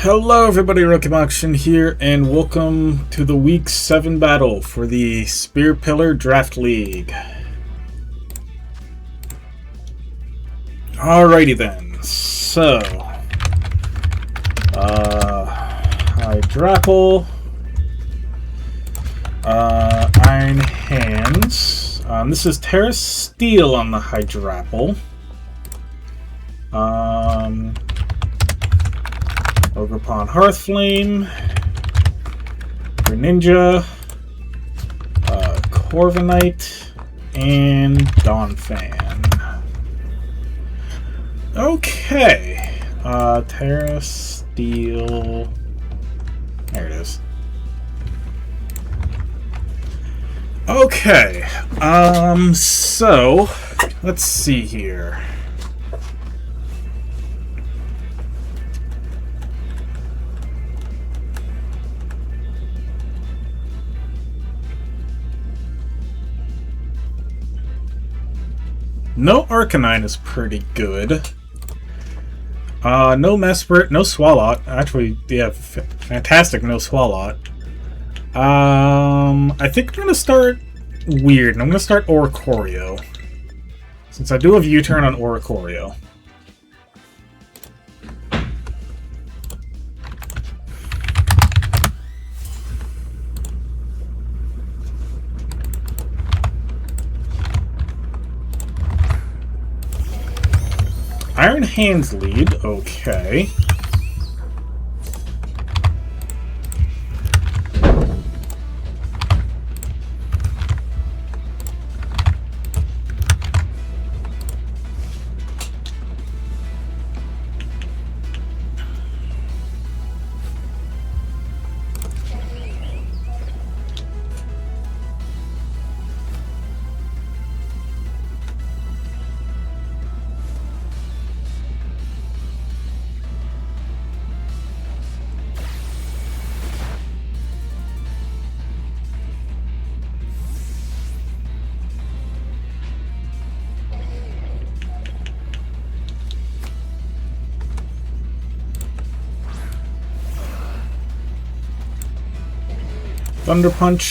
Hello everybody, Rookimoction here, and welcome to the Week 7 battle for the Spear Pillar Draft League. Alrighty then, so... Hydrapple... Iron Hands... this is Terra Steel on the Hydrapple. Ogerpon Hearthflame, Greninja, Corviknight, and Donphan. Okay, Terra Steel. There it is. Okay, so let's see here. No Arcanine is pretty good. No Mesprit, no Swalot. Actually, yeah, fantastic no Swalot. I think I'm going to start weird, and I'm going to start Oricorio. Since I do have U-turn on Oricorio. Iron Hands lead, okay. Thunder Punch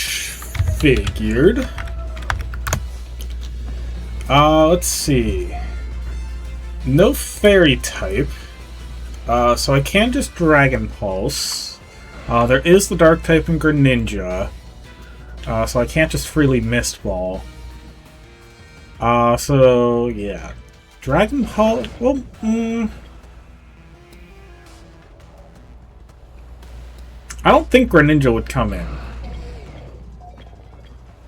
figured. Let's see. No Fairy type. So I can just Dragon Pulse. There is the Dark type in Greninja. So I can't just freely Mist Ball. So yeah. Dragon Pulse. Well, I don't think Greninja would come in.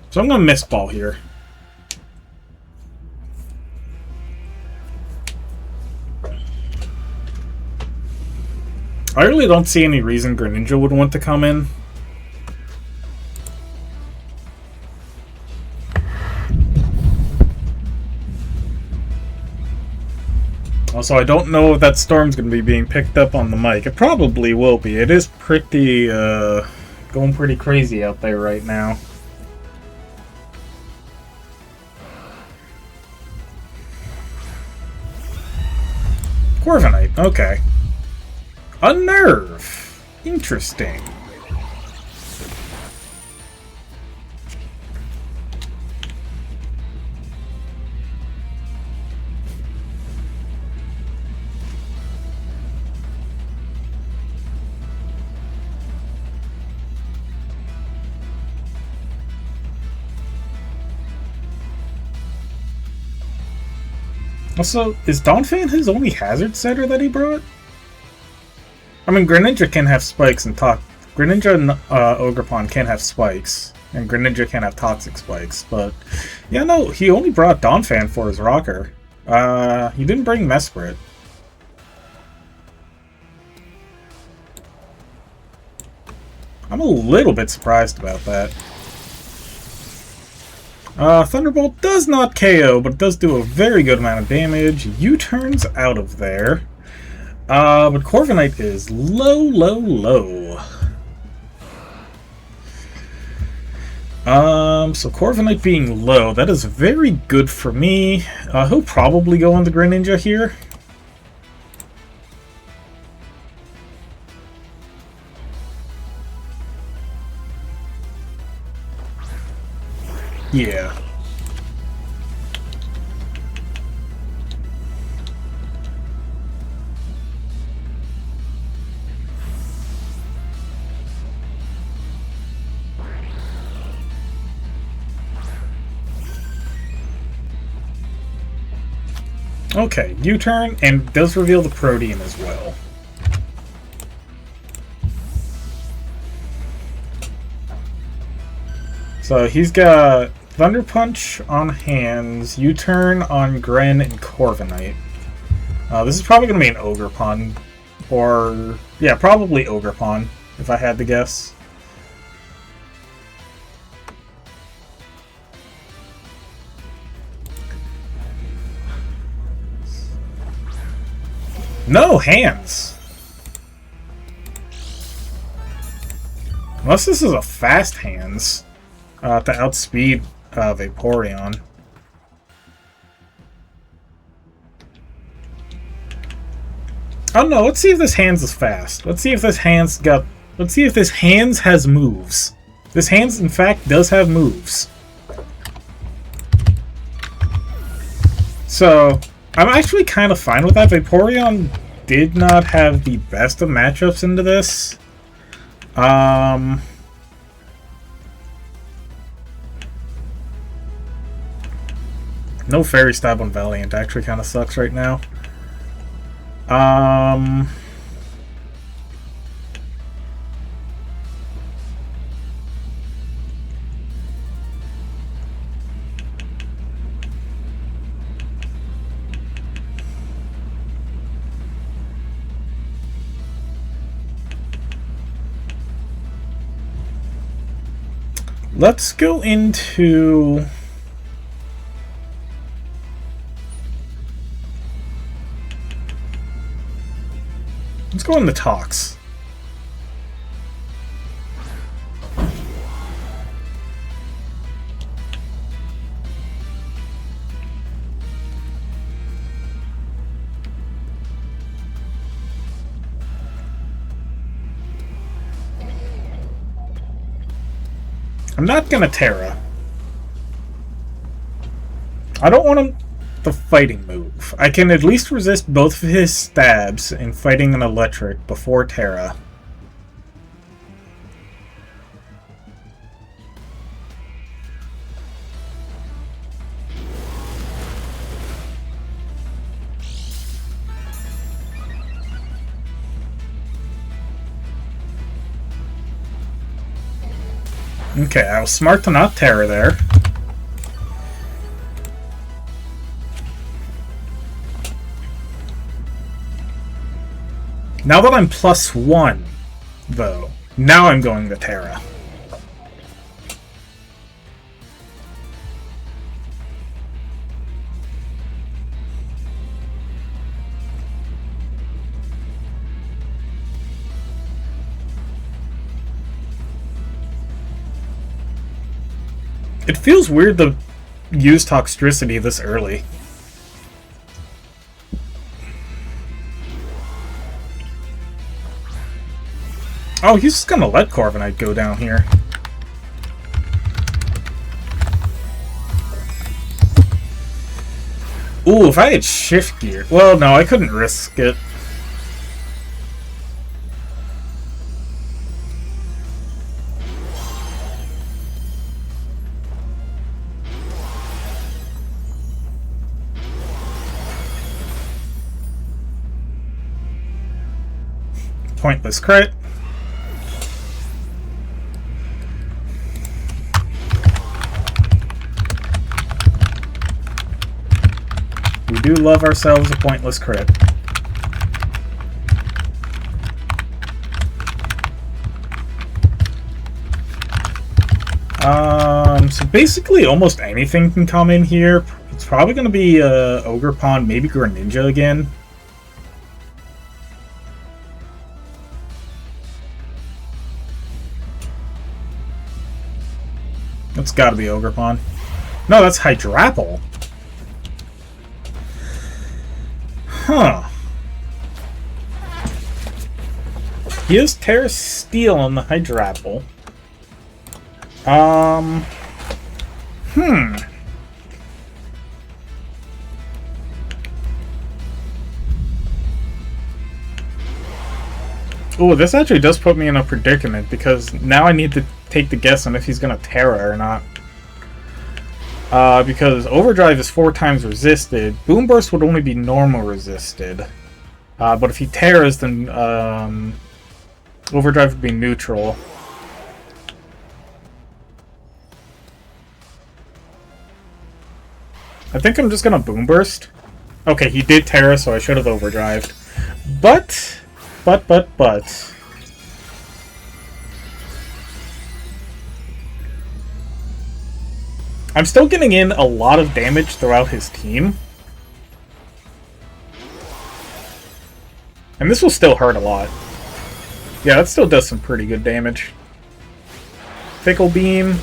So I'm going to Mist Ball here. I really don't see any reason Greninja would want to come in. Also, I don't know if that storm's going to be being picked up on the mic. It probably will be. It is pretty, going pretty crazy out there right now. Corviknight, okay. Unnerve. Interesting. Also, is Donphan his only hazard setter that he brought? I mean, Greninja can have spikes and Greninja and Ogerpon can have spikes, and Greninja can have toxic spikes, but yeah, no, he only brought Donphan for his rocker. He didn't bring Mesprit. I'm a little bit surprised about that. Thunderbolt does not KO, but it does do a very good amount of damage. U-turns out of there. But Corviknight is low, low, low. So Corviknight being low, that is very good for me. He'll probably go on the Greninja here. Yeah. Okay, U-turn, and does reveal the Protean as well. So he's got Thunder Punch on hands, U-turn on Gren and Corviknight. This is probably going to be an Ogerpon. Or, yeah, probably Ogerpon, if I had to guess. No, hands! Unless this is a fast hands to outspeed Vaporeon. Oh no, let's see if this hands is fast. Let's see if this hands got... Let's see if this hands has moves. This hands, in fact, does have moves. So, I'm actually kind of fine with that. Vaporeon did not have the best of matchups into this. No Fairy Stab on Valiant actually kind of sucks right now. Let's go into... Let's go in the talks. I'm not gonna Terra. I don't want him the fighting move. I can at least resist both of his stabs in fighting an electric before Terra. Okay, I was smart to not Terra there. Now that I'm +1, though, now I'm going to Terra. It feels weird to use Toxtricity this early. Oh, he's just gonna let Corviknight go down here. Ooh, if I had Shift Gear... Well, no, I couldn't risk it. Pointless crit. We do love ourselves a pointless crit. So basically almost anything can come in here. It's probably going to be Ogerpon, maybe Greninja again. That's got to be Ogerpon. No, that's Hydrapple. Huh. He is Terra Steel on the Hydrapple. Ooh, this actually does put me in a predicament, because now I need to take the guess on if he's gonna Terra or not. Because Overdrive is 4 times resisted. Boom Burst would only be normal resisted. But if he Terras, then Overdrive would be neutral. I think I'm just gonna Boom Burst. Okay, he did Terra, so I should have Overdrived. But... I'm still getting in a lot of damage throughout his team. And this will still hurt a lot. Yeah, that still does some pretty good damage. Fickle Beam.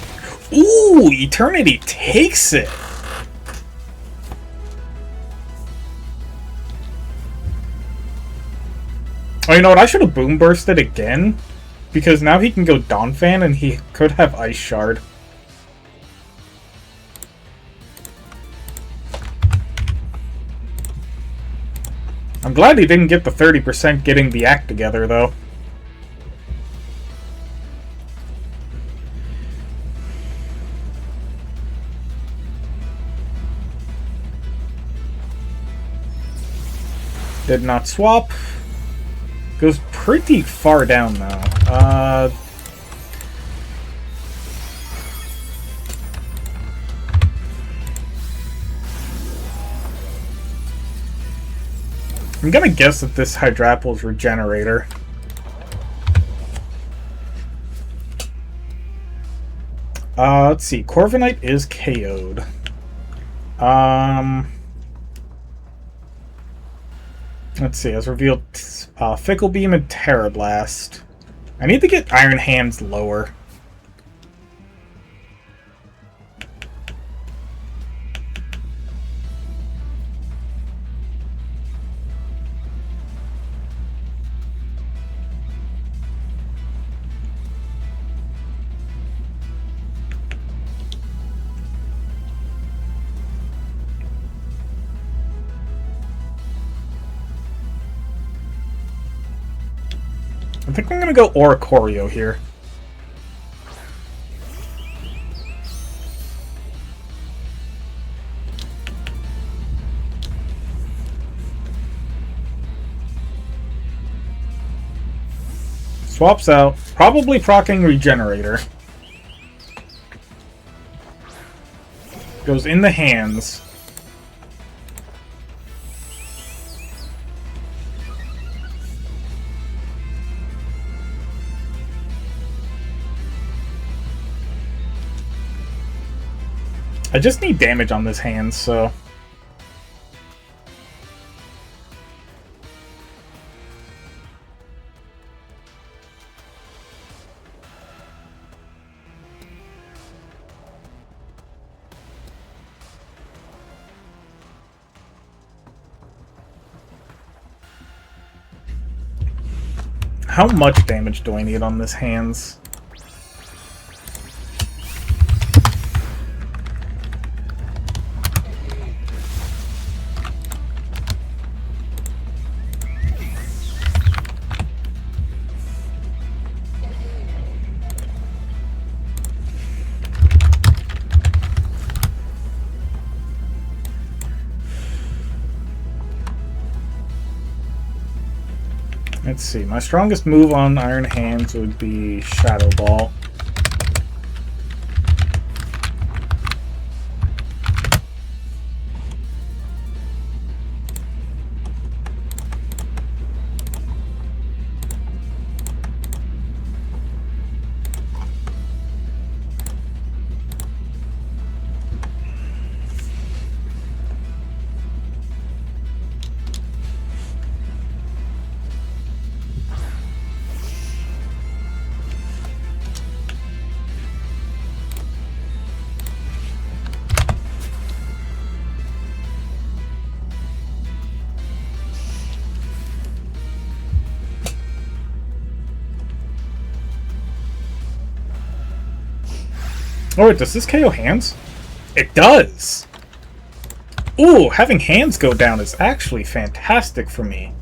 Ooh, Eternity takes it! Oh, you know what? I should have Boom Bursted again. Because now he can go Donphan and he could have Ice Shard. I'm glad he didn't get the 30% getting the act together, though. Did not swap. Goes pretty far down now. I'm gonna guess that this Hydrapple is Regenerator. Let's see. Corviknight is KO'd. Let's see. As revealed, Fickle Beam and Terra Blast. I need to get Iron Hands lower. I think I'm gonna go Oricorio here. Swaps out, probably proccing Regenerator. Goes in the hands. I just need damage on this hand, so... How much damage do I need on this hands? Let's see, my strongest move on Iron Hands would be Shadow Ball. Oh wait, does this KO hands? It does! Ooh, having hands go down is actually fantastic for me.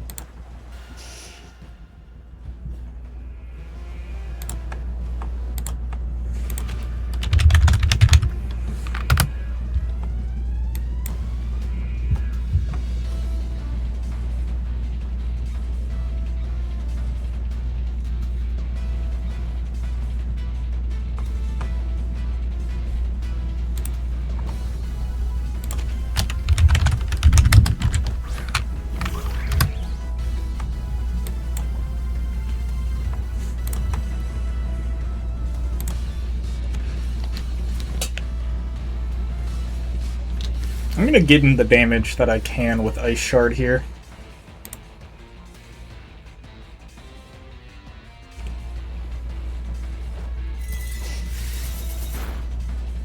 I'm gonna get in the damage that I can with Ice Shard here.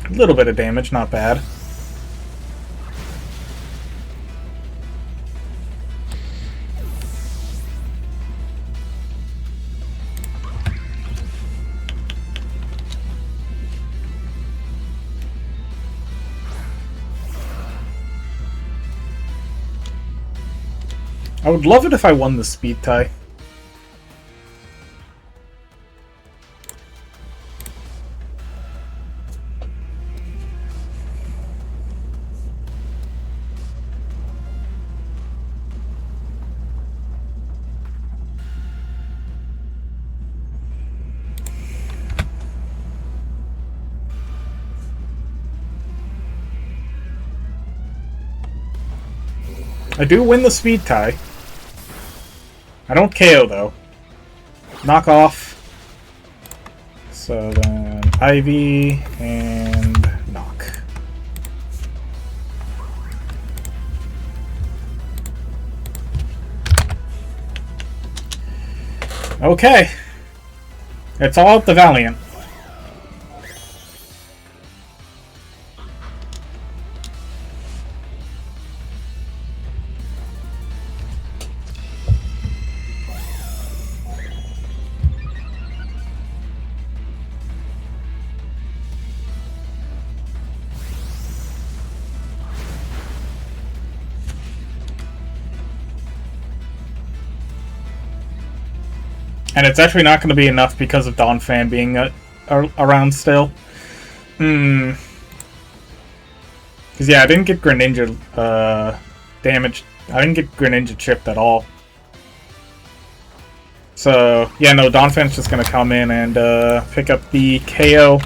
A little bit of damage, not bad. I would love it if I won the speed tie. I do win the speed tie. I don't KO though. Knock off. So then Ivy and knock. Okay. It's all up the Valiant. And it's actually not going to be enough because of Donphan being around still. Because, yeah, I didn't get Greninja damaged. I didn't get Greninja chipped at all. So, yeah, no, Donphan's just going to come in and pick up the KO.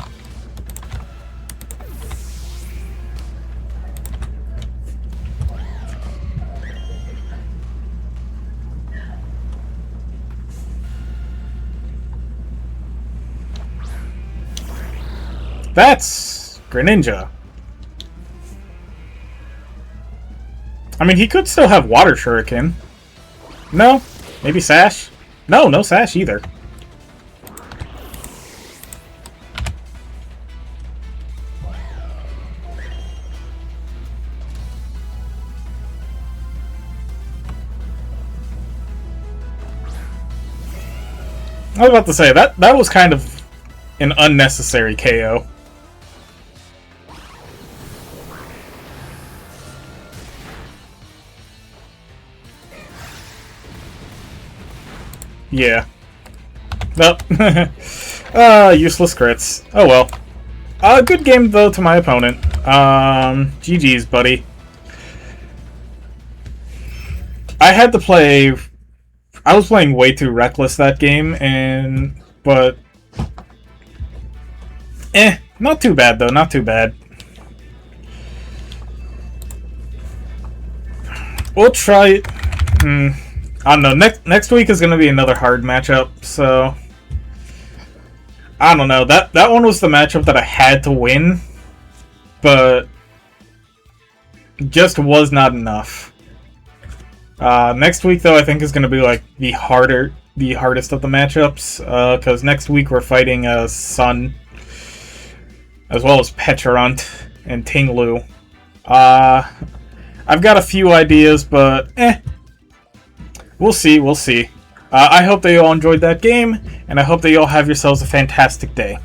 That's Greninja. I mean, he could still have Water Shuriken. No? Maybe Sash? No, no Sash either. I was about to say, that was kind of an unnecessary KO. Yeah. Nope. Useless crits. Oh well. Good game, though, to my opponent. GG's, buddy. I had to play... I was playing way too reckless that game, but... not too bad, though. Not too bad. We'll try... I don't know. Next week is going to be another hard matchup, so... I don't know. That one was the matchup that I had to win, but... just was not enough. Next week, though, I think is going to be, like, the hardest of the matchups, because next week we're fighting Sun, as well as Pecharunt and Ting-Lu. I've got a few ideas, but, we'll see, we'll see. I hope that you all enjoyed that game, and I hope that you all have yourselves a fantastic day.